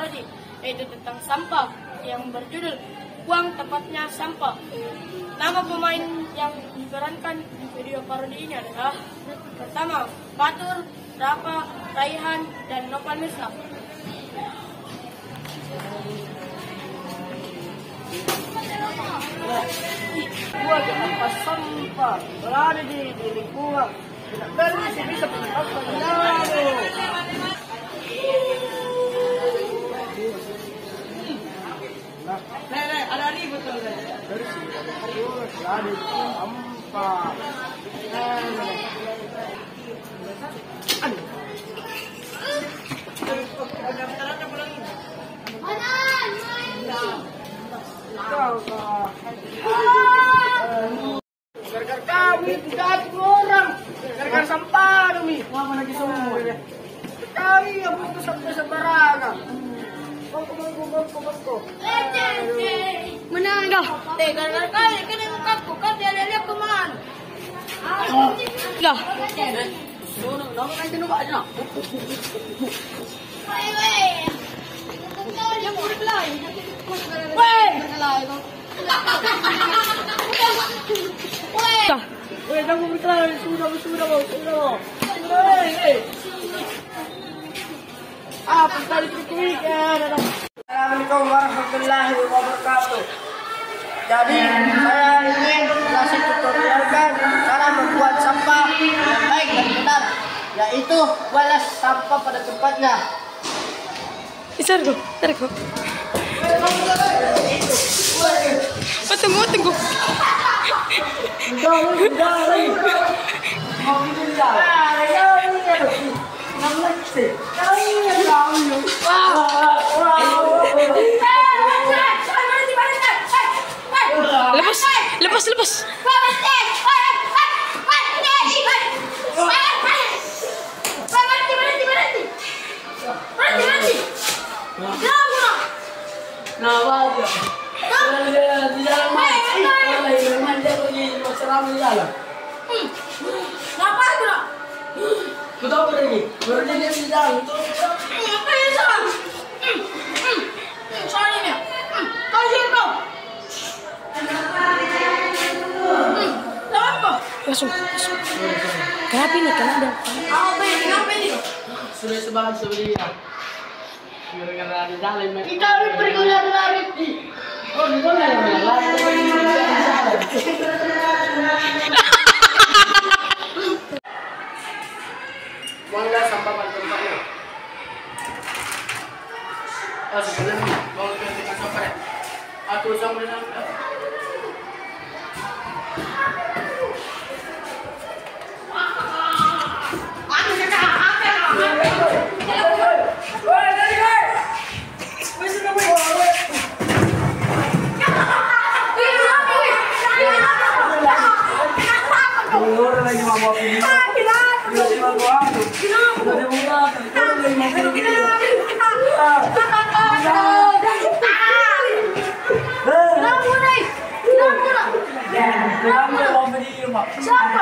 parodi, yaitu tentang sampah yang berjudul Buang Tempatnya Sampah. Nama pemain yang diperankan di video parodi ini adalah pertama, Fatur, Rafa, Raihan, dan Novan Mirsad. Buang tempat sampah berada di lingkungan. Tidak perlu bisa menempatkan ada ribut tuh. berada di sampah. Gara-gara kami tidak orang, gara-gara sampah kami. Lama lagi semua ya. Kami yang butuh sampai sembarangan. Bangku. Menang dah. Gara-gara kali kena mukaku, kan dia lihat kemana? Dah. Nama kan kena buat aja. Yang boleh belai. Weh. Weh, jangan berkelahi. Sudah. Weh. Apa tadi trik ya? Assalamualaikum warahmatullahi wabarakatuh. Jadi saya ingin kasih tutorialkan cara membuat sampah yang baik dan benar, yaitu balas sampah pada tempatnya. Tunggu. Tunggu. Lepas. Langsung. Kenapa ini? Kenapa ini? Sudah sebahan sebelah. Gara-gara di dalam. Kita pergi lari. Oh, di mana ya? Lari. Buanglah sampah pada tempatnya. Sebenarnya mau kita sampah ya. Aku sampah. Lagi mau video. Siapa?